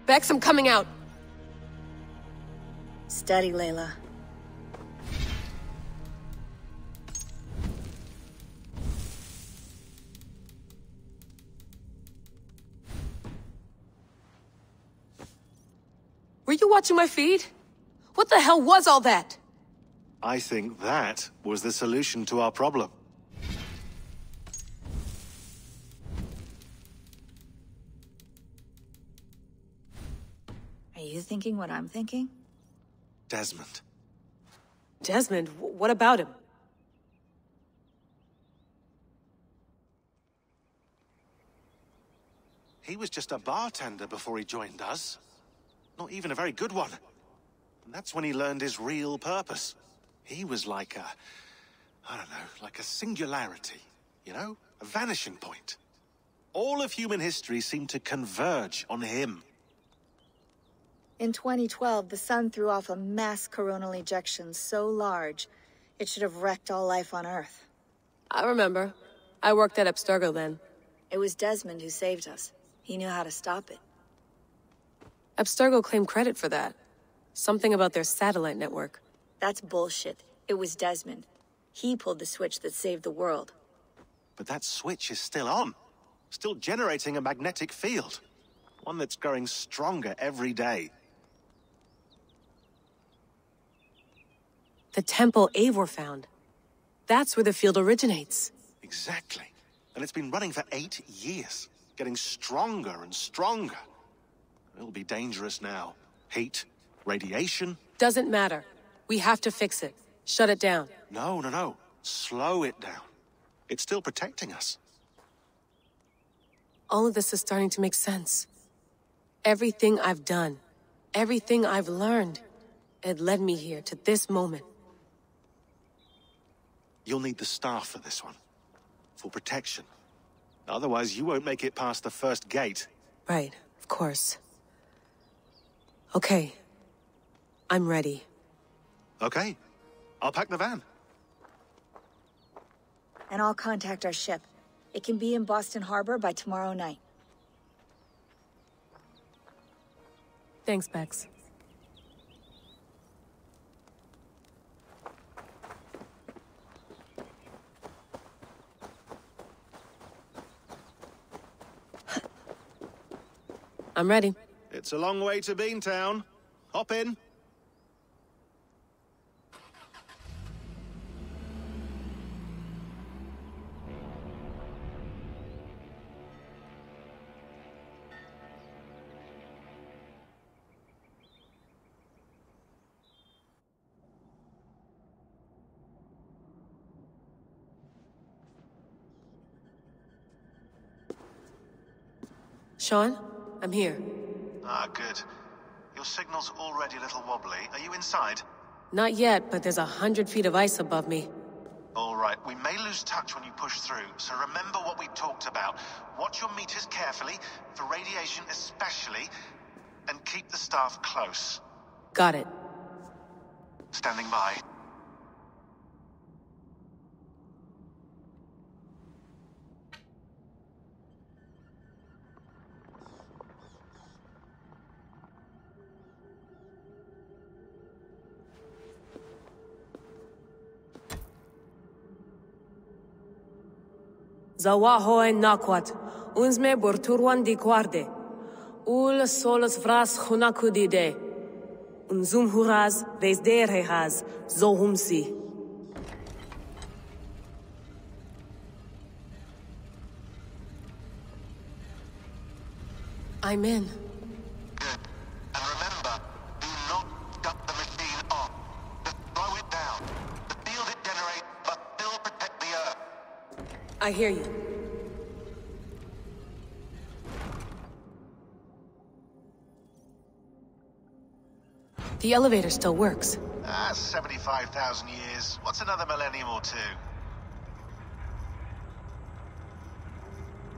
Bex, I'm coming out. Steady, Layla. Were you watching my feed? What the hell was all that? I think that was the solution to our problem. Are you thinking what I'm thinking? Desmond. Desmond? What about him? He was just a bartender before he joined us. Not even a very good one. And that's when he learned his real purpose. He was like a... I don't know, like a singularity, you know? A vanishing point. All of human history seemed to converge on him. In 2012, the sun threw off a mass coronal ejection so large, it should have wrecked all life on Earth. I remember. I worked at Abstergo then. It was Desmond who saved us. He knew how to stop it. Abstergo claimed credit for that. Something about their satellite network. That's bullshit. It was Desmond. He pulled the switch that saved the world. But that switch is still on. Still generating a magnetic field. One that's growing stronger every day. The temple Eivor found. That's where the field originates. Exactly. And it's been running for 8 years. Getting stronger and stronger. It'll be dangerous now. Heat, radiation. Doesn't matter. We have to fix it. Shut it down. No. Slow it down. It's still protecting us. All of this is starting to make sense. Everything I've done, everything I've learned, it led me here to this moment. You'll need the staff for this one. For protection. Otherwise, you won't make it past the first gate. Right, of course. Okay. I'm ready. Okay. I'll pack the van. And I'll contact our ship. It can be in Boston Harbor by tomorrow night. Thanks, Bex. I'm ready. It's a long way to Beantown. Hop in. Sean, I'm here. Ah, good. Your signal's already a little wobbly. Are you inside? Not yet, but there's 100 feet of ice above me. All right, we may lose touch when you push through, so remember what we talked about. Watch your meters carefully, for radiation especially, and keep the staff close. Got it. Standing by. Zawaho en nakwat, unzme borturwan di kwarde. Ul solos vras hunakudide. Unzum huraz, vesderehaz, zohumsi. I'm in. Good. And remember, do not shut the machine off. Just slow it down. The field it generates, but still protect the Earth. I hear you. The elevator still works. 75,000 years. What's another millennium or two?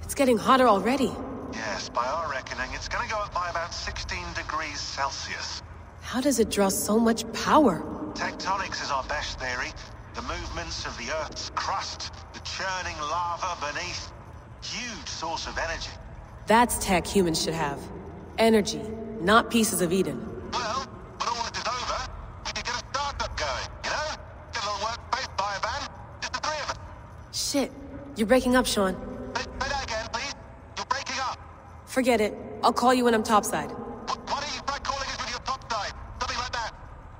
It's getting hotter already. Yes, by our reckoning, it's gonna go up by about 16 degrees Celsius. How does it draw so much power? Tectonics is our best theory. The movements of the Earth's crust, the churning lava beneath. Huge source of energy. That's tech humans should have. Energy, not pieces of Eden. Well, when all this is over, we could get a startup going, you know? Get a little workspace, buy a van, just the three of us. Shit. You're breaking up, Sean. Say that again, please. You're breaking up. Forget it. I'll call you when I'm topside. Why don't you try calling us with your top side? Something like that.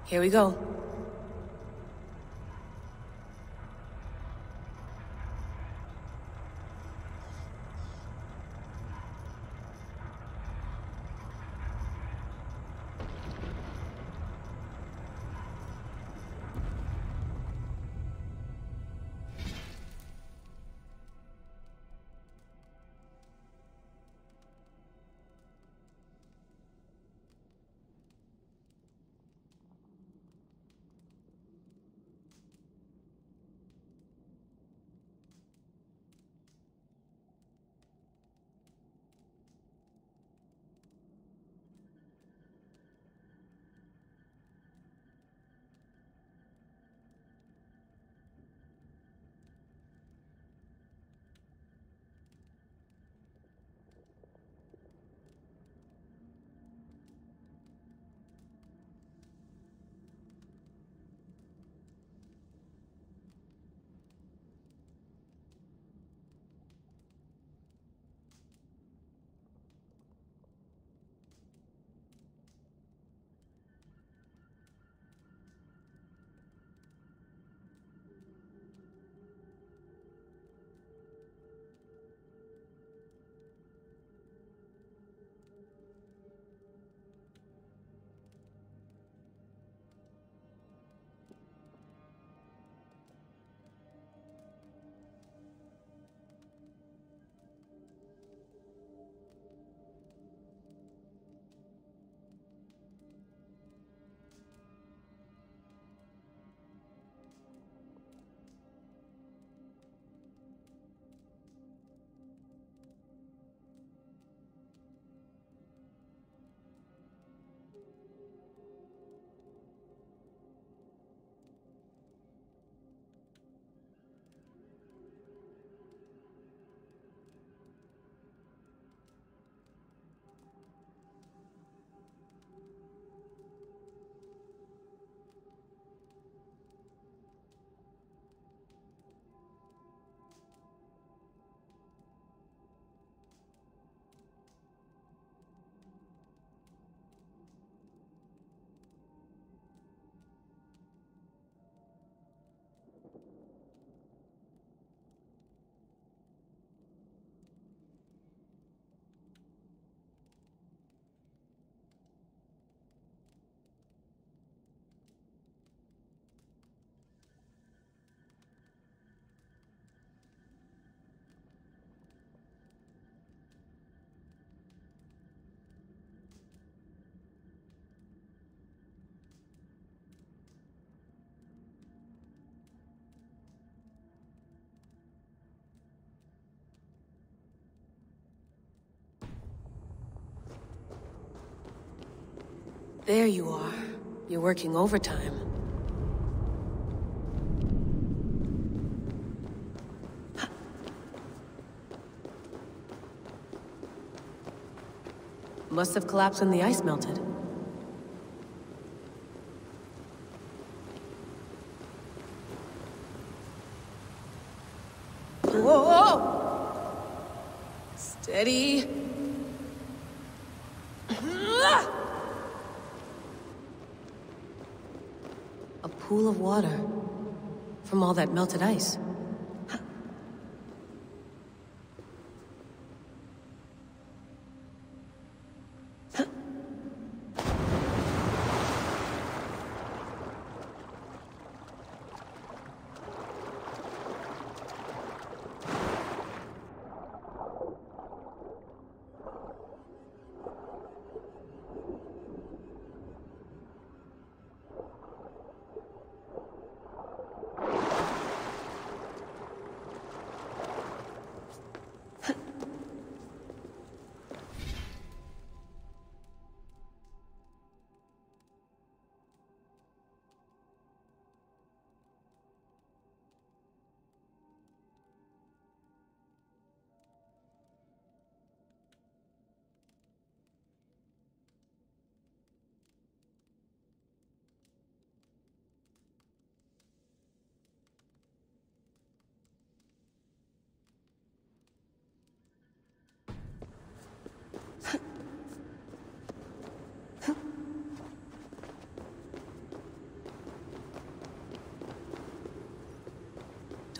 Here we go. There you are. You're working overtime. Must have collapsed when the ice melted. Whoa! Steady. A pool of water from all that melted ice.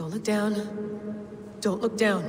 Don't look down. Don't look down.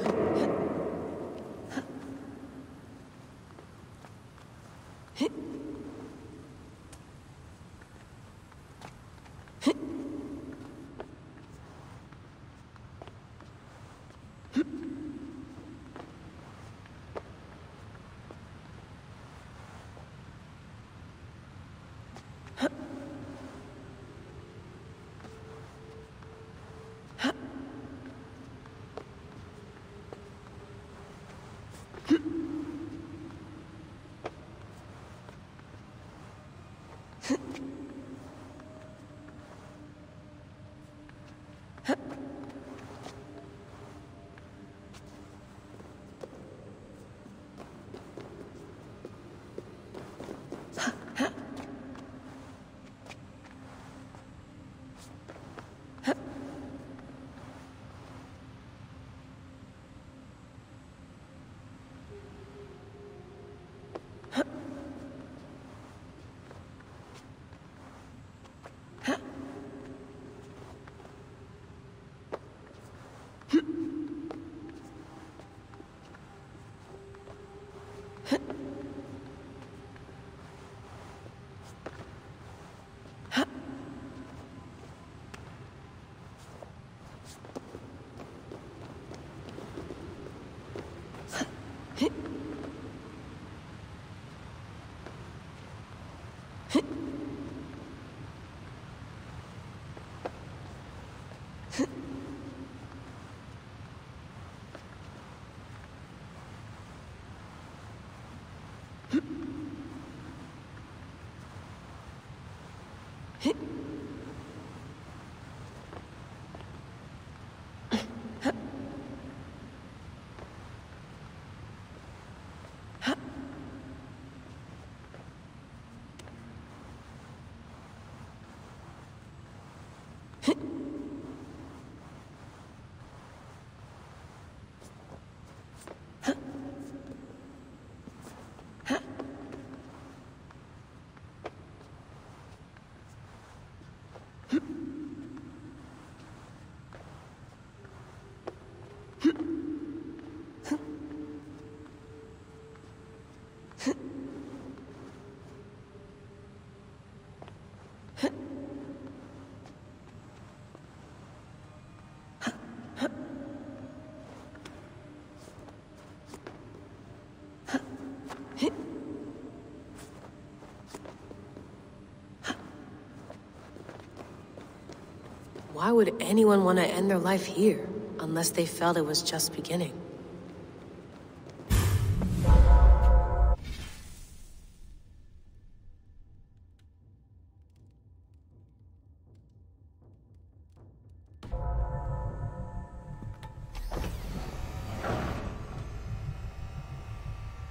Why would anyone want to end their life here, unless they felt it was just beginning?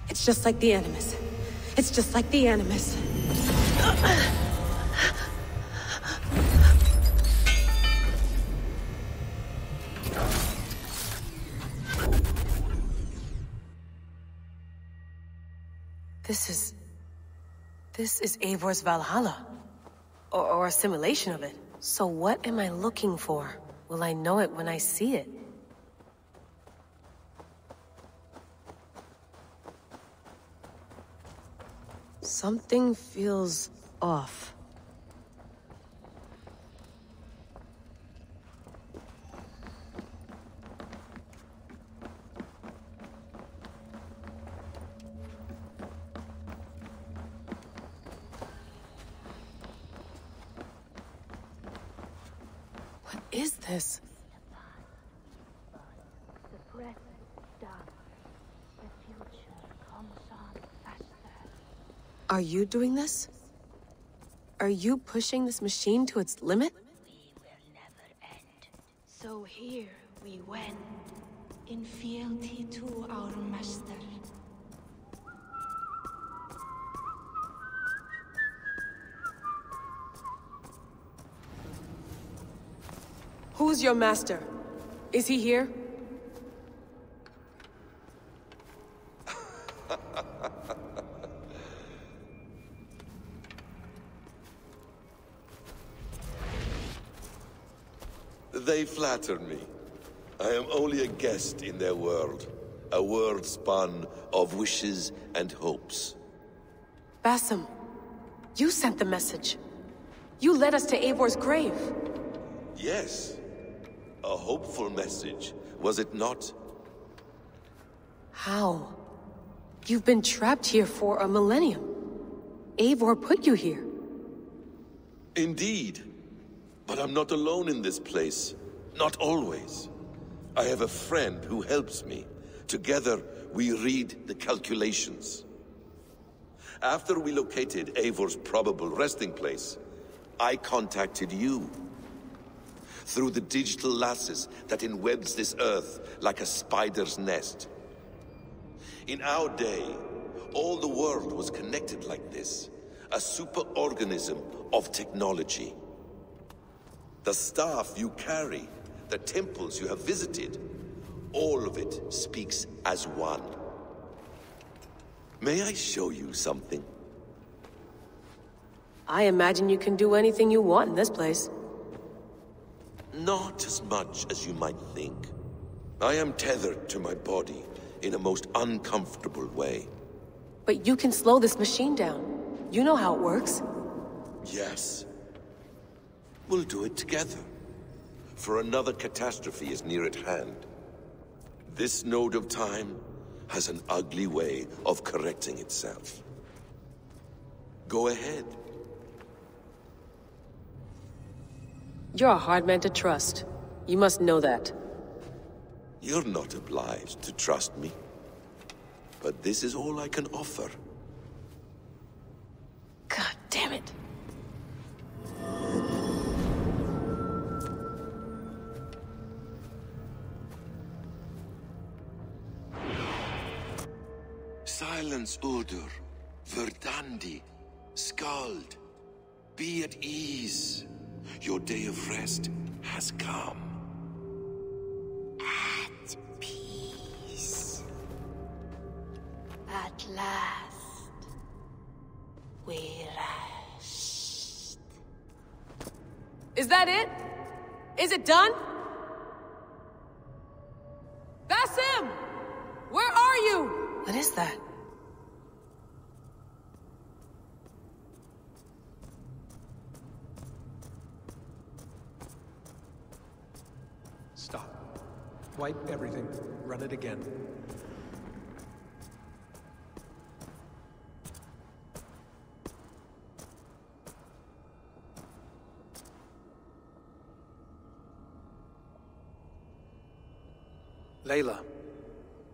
It's just like the Animus. It's just like the Animus. This is Eivor's Valhalla. Or a simulation of it. So what am I looking for? Will I know it when I see it? Something feels off. What is this? The present done. The future comes on faster. Are you doing this? Are you pushing this machine to its limit? We will never end. So here we went, in fealty to our master. Who's your master? Is he here? They flatter me. I am only a guest in their world. A world spun of wishes and hopes. Basim, you sent the message. You led us to Eivor's grave. Yes. A hopeful message, was it not? How? You've been trapped here for a millennium. Eivor put you here. Indeed. But I'm not alone in this place. Not always. I have a friend who helps me. Together, we read the calculations. After we located Eivor's probable resting place, I contacted you. Through the digital lasses that enwebs this earth like a spider's nest. In our day, all the world was connected like this. A superorganism of technology. The staff you carry, the temples you have visited, all of it speaks as one. May I show you something? I imagine you can do anything you want in this place. Not as much as you might think. I am tethered to my body in a most uncomfortable way. But you can slow this machine down. You know how it works. Yes. We'll do it together. For another catastrophe is near at hand. This node of time has an ugly way of correcting itself. Go ahead. You're a hard man to trust. You must know that. You're not obliged to trust me. But this is all I can offer. God damn it. Silence, Uldur. Verdandi. Skald. Be at ease. Your day of rest has come. At peace. At last, we rest. Is that it? Is it done? Basim! Where are you? What is that? Stop. Wipe everything. Run it again. Layla.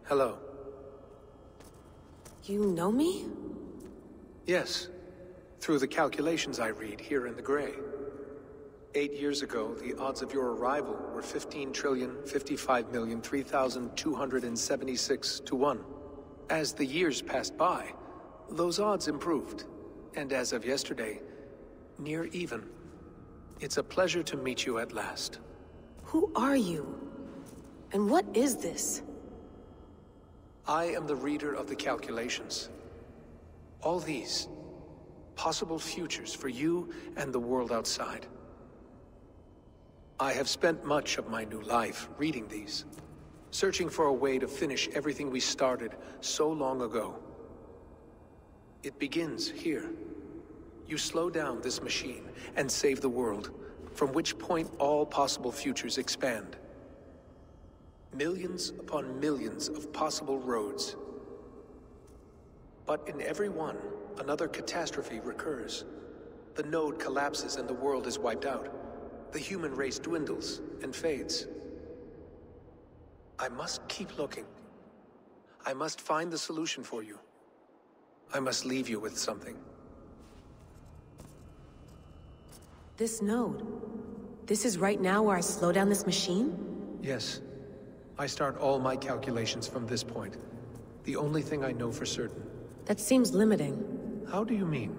Hello. You know me? Yes. Through the calculations I read here in the gray. 8 years ago, the odds of your arrival were 15,055,003,276 to 1. As the years passed by, those odds improved. And as of yesterday, near even. It's a pleasure to meet you at last. Who are you? And what is this? I am the reader of the calculations. All these, possible futures for you and the world outside. I have spent much of my new life reading these, searching for a way to finish everything we started so long ago. It begins here. You slow down this machine and save the world, from which point all possible futures expand. Millions upon millions of possible roads. But in every one, another catastrophe recurs. The node collapses and the world is wiped out. The human race dwindles and fades. I must keep looking. I must find the solution for you. I must leave you with something. This node. This is right now where I slow down this machine? Yes. I start all my calculations from this point. The only thing I know for certain. That seems limiting. How do you mean?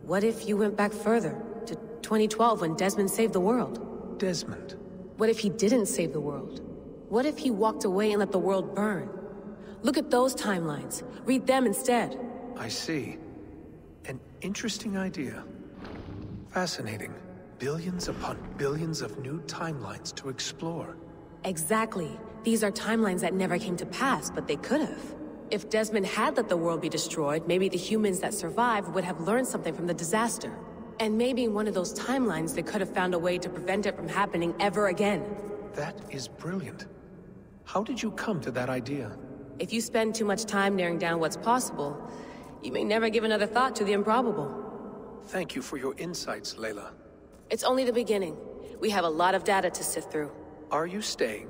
What if you went back further, to 2012 when Desmond saved the world? Desmond? What if he didn't save the world? What if he walked away and let the world burn? Look at those timelines. Read them instead. I see. An interesting idea. Fascinating. Billions upon billions of new timelines to explore. Exactly. These are timelines that never came to pass, but they could have. If Desmond had let the world be destroyed, maybe the humans that survived would have learned something from the disaster. And maybe in one of those timelines they could have found a way to prevent it from happening ever again. That is brilliant. How did you come to that idea? If you spend too much time narrowing down what's possible, you may never give another thought to the improbable. Thank you for your insights, Layla. It's only the beginning. We have a lot of data to sift through. Are you staying?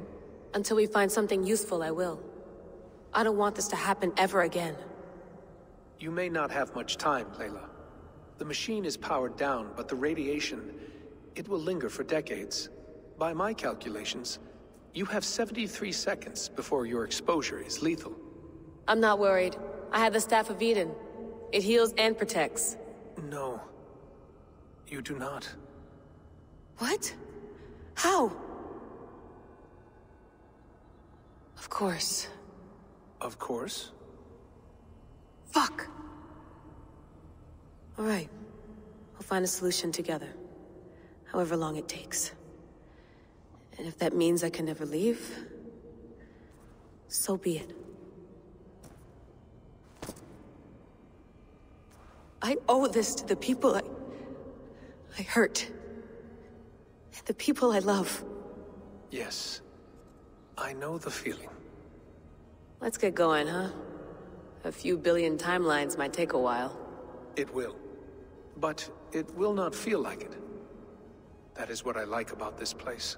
Until we find something useful, I will. I don't want this to happen ever again. You may not have much time, Layla. The machine is powered down, but the radiation, it will linger for decades. By my calculations, you have 73 seconds before your exposure is lethal. I'm not worried. I have the Staff of Eden. It heals and protects. No. You do not. What? How? Of course. Of course. Fuck! All right. We'll find a solution together. However long it takes. And if that means I can never leave, so be it. I owe this to the people I hurt. And the people I love. Yes. I know the feeling. Let's get going, huh? A few billion timelines might take a while. It will. But it will not feel like it. That is what I like about this place.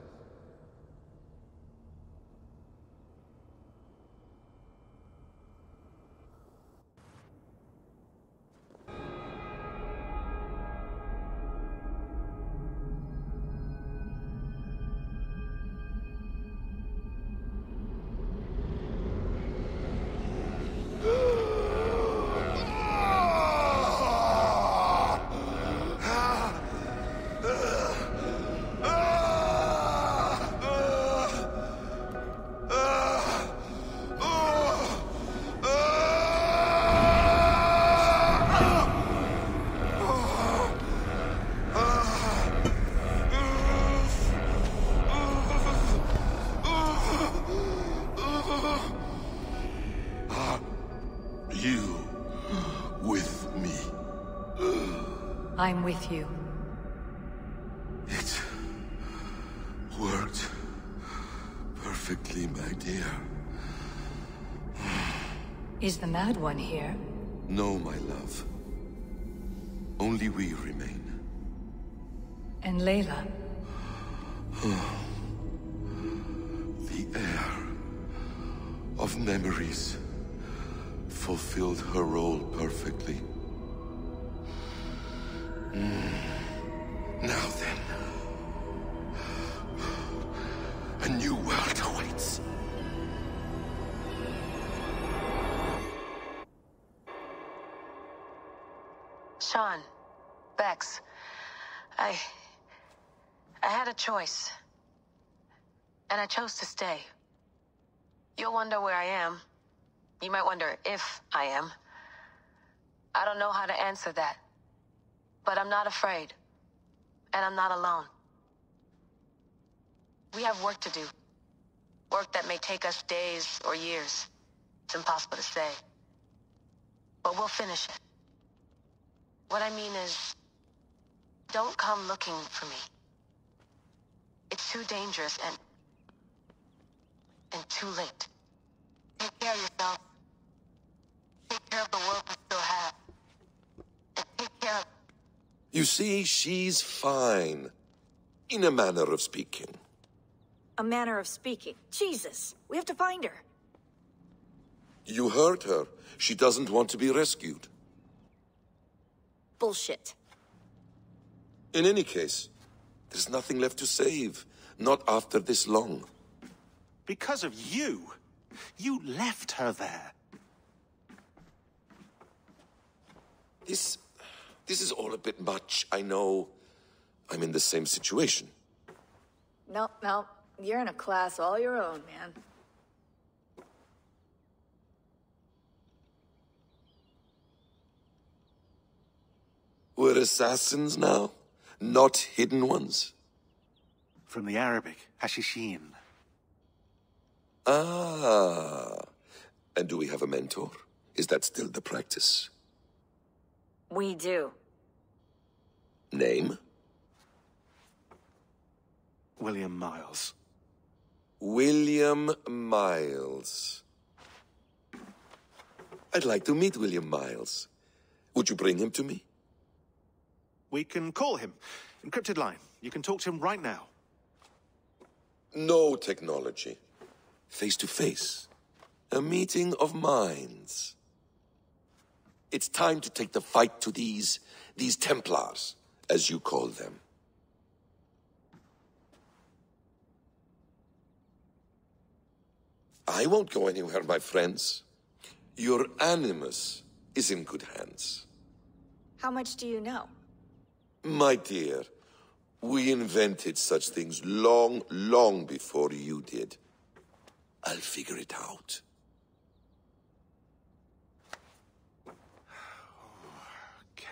I'm with you. It worked perfectly, my dear. Is the Mad One here? No, my love. Only we remain. And Layla? The air of memories fulfilled her role perfectly. Now then, a new world awaits. Sean, Bex, I had a choice. And I chose to stay. You'll wonder where I am. You might wonder if I am. I don't know how to answer that. But I'm not afraid. And I'm not alone. We have work to do. Work that may take us days or years. It's impossible to say. But we'll finish it. What I mean is, don't come looking for me. It's too dangerous and too late. Take care of yourself. Take care of the world we still have. And take care of... You see, she's fine. In a manner of speaking. A manner of speaking. Jesus, we have to find her. You heard her. She doesn't want to be rescued. Bullshit. In any case, there's nothing left to save. Not after this long. Because of you. You left her there. This is all a bit much, I know. I'm in the same situation. No. You're in a class all your own, man. We're assassins now? Not hidden ones? From the Arabic, Hashishin. Ah. And do we have a mentor? Is that still the practice? We do. Name? William Miles. William Miles. I'd like to meet William Miles. Would you bring him to me? We can call him. Encrypted line. You can talk to him right now. No technology. Face to face. A meeting of minds. It's time to take the fight to these Templars, as you call them. I won't go anywhere, my friends. Your animus is in good hands. How much do you know? My dear, we invented such things long, long before you did. I'll figure it out. Okay.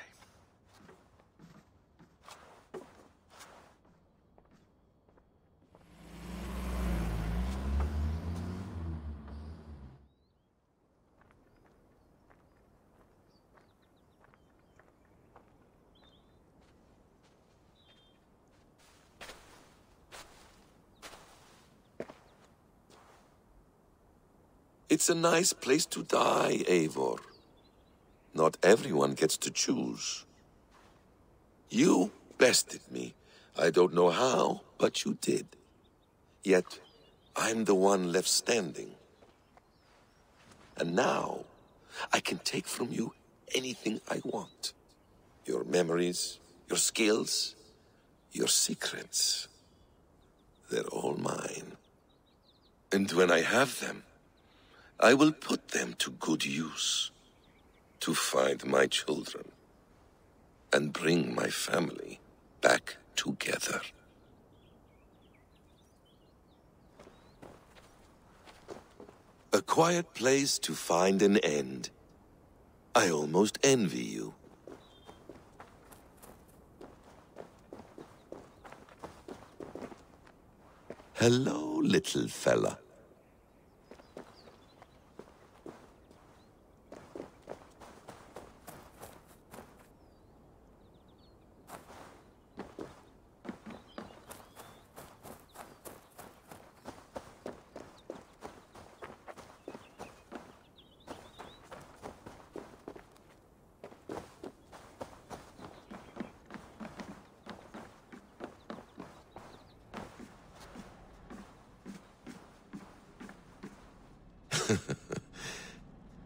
It's a nice place to die, Eivor. Not everyone gets to choose. You bested me. I don't know how, but you did. Yet, I'm the one left standing. And now, I can take from you anything I want. Your memories, your skills, your secrets. They're all mine. And when I have them, I will put them to good use. To find my children. And bring my family back together. A quiet place to find an end. I almost envy you. Hello, little fella.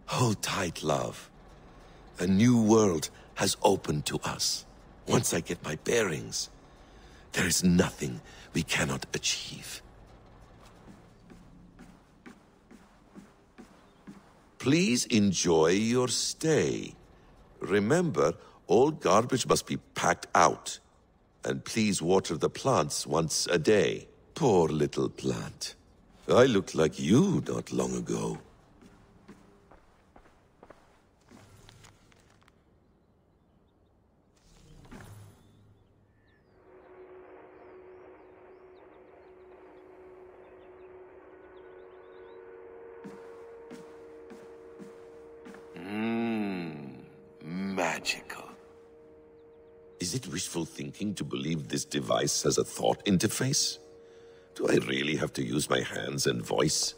Hold tight, love. A new world has opened to us. Once I get my bearings, there is nothing we cannot achieve. Please enjoy your stay. Remember, all garbage must be packed out. And please water the plants once a day. Poor little plant. I looked like you not long ago. Magical. Is it wishful thinking to believe this device has a thought interface? Do I really have to use my hands and voice?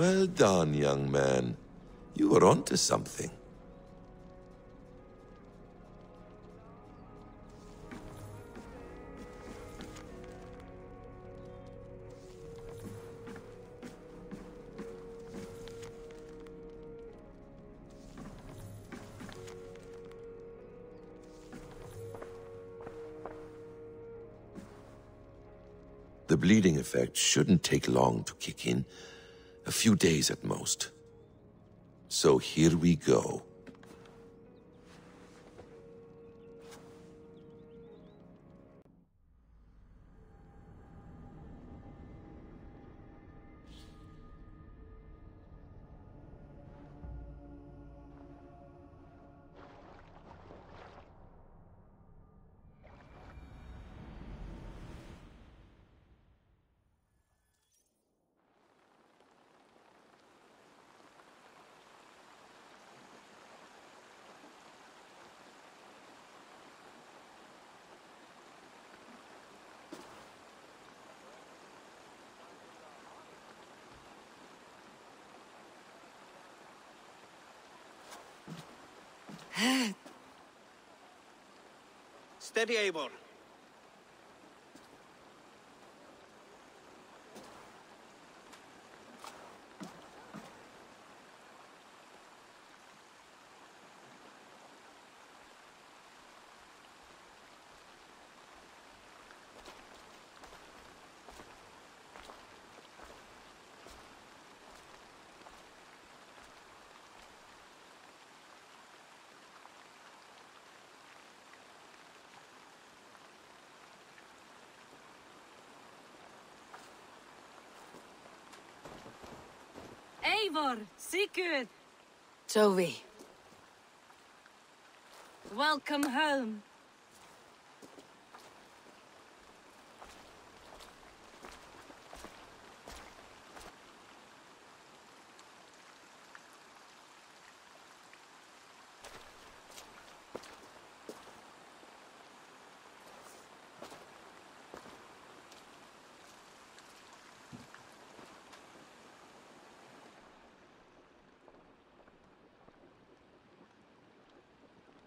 Well done, young man. You were onto something. The bleeding effect shouldn't take long to kick in. A few days at most. So here we go. Steady, Eivor. Eivor, Sigurd, Tovi. welcome home.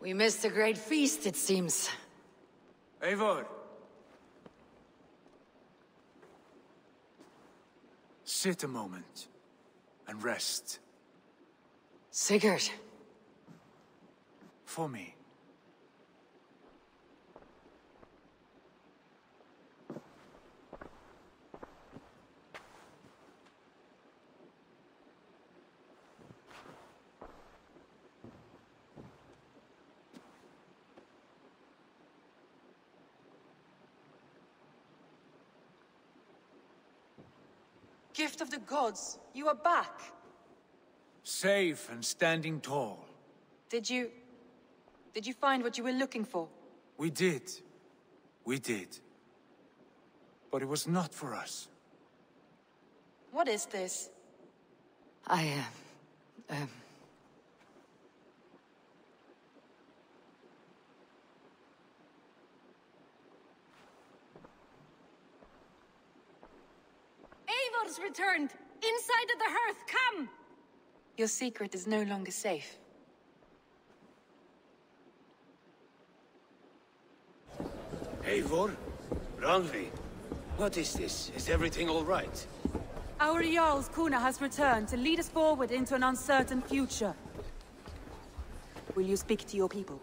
We missed a great feast, it seems. Eivor! Sit a moment and rest. Sigurd. For me. Gift of the gods, you are back. Safe and standing tall. Did you find what you were looking for? We did. We did. But it was not for us. What is this? Eivor's returned! Inside of the hearth, come! Your secret is no longer safe. Eivor? Randvi? What is this? Is everything all right? Our Jarl's Kuna has returned to lead us forward into an uncertain future. Will you speak to your people?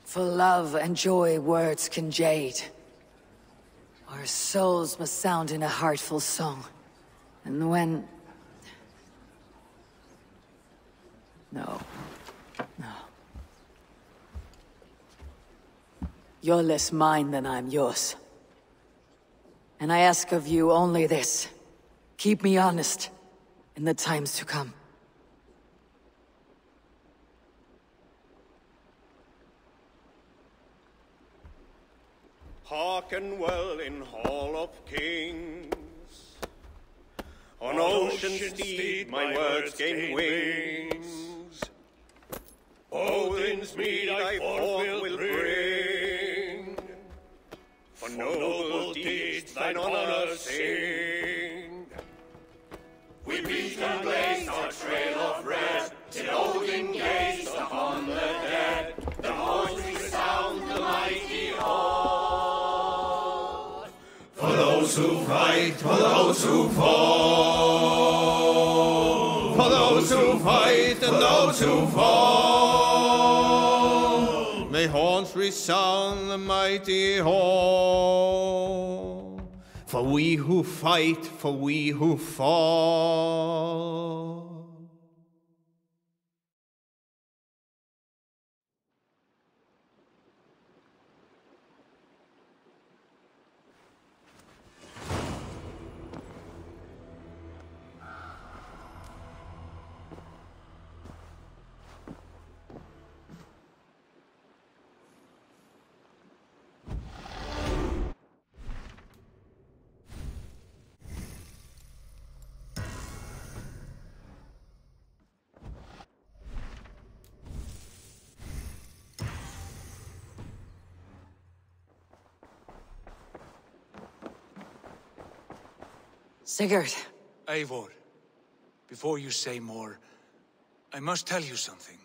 For love and joy, words can jade. Our souls must sound in a heartful song. And when... No. No. You're less mine than I'm yours. And I ask of you only this. Keep me honest in the times to come. Hearken well in Hall of Kings. On ocean steed my words gain wings. Odin's mead I forth will bring. For noble deeds thine honor sing. We beat and blaze our trail of red, till Odin gazed upon the dead. The voice resound the mighty hall. For those who fight, for those who fall. For those who fight and those who fall. May horns resound the mighty hall. For we who fight, for we who fall. Sigurd. Eivor, before you say more, I must tell you something.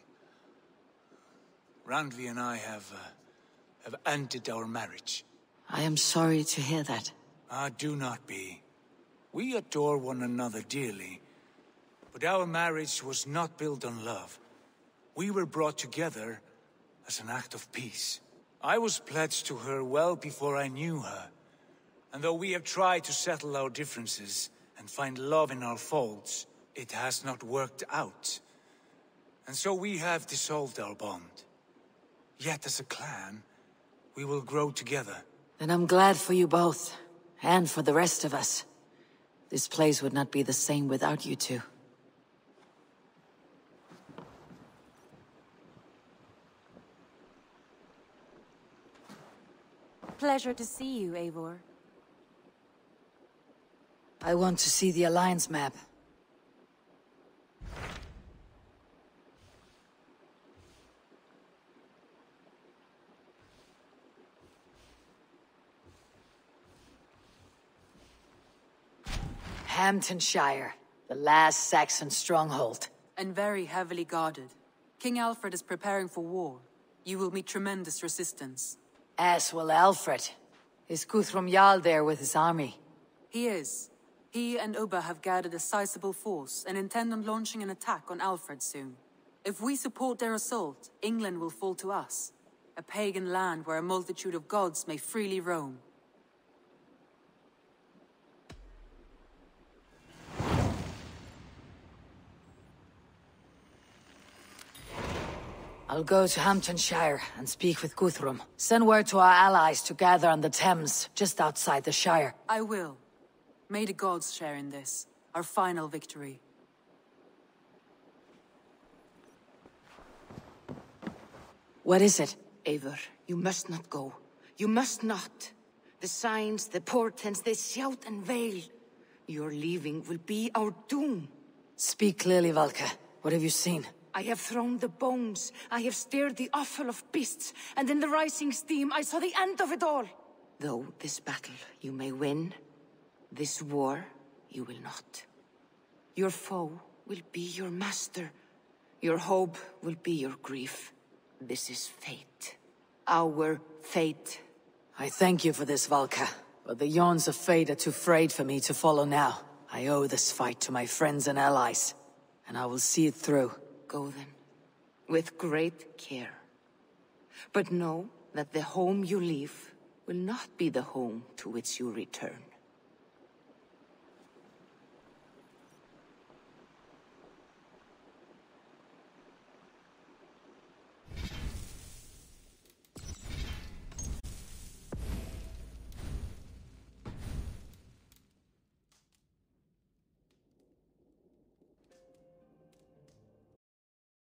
Randvi and I have ended our marriage. I am sorry to hear that. Ah, do not be. We adore one another dearly, but our marriage was not built on love. We were brought together as an act of peace. I was pledged to her well before I knew her. And though we have tried to settle our differences and find love in our faults, it has not worked out. And so we have dissolved our bond. Yet as a clan, we will grow together. Then I'm glad for you both, and for the rest of us. This place would not be the same without you two. Pleasure to see you, Eivor. I want to see the Alliance map. Hamptonshire, the last Saxon stronghold. And very heavily guarded. King Alfred is preparing for war. You will meet tremendous resistance. As will Alfred. Is Guthrum Jarl there with his army? He is. He and Ubba have gathered a sizable force and intend on launching an attack on Alfred soon. If we support their assault, England will fall to us. A pagan land where a multitude of gods may freely roam. I'll go to Hamptonshire and speak with Guthrum. Send word to our allies to gather on the Thames, just outside the Shire. I will. May the gods share in this, our final victory. What is it? Eivor, you must not go. You must not. The signs, the portents, they shout and wail. Your leaving will be our doom. Speak clearly, Valka. What have you seen? I have thrown the bones. I have stirred the offal of beasts. And in the rising steam, I saw the end of it all. Though this battle you may win, this war you will not. Your foe will be your master. Your hope will be your grief. This is fate. Our fate. I thank you for this, Valka. But the yawns of fate are too frayed for me to follow now. I owe this fight to my friends and allies. And I will see it through. Go then. With great care. But know that the home you leave will not be the home to which you return.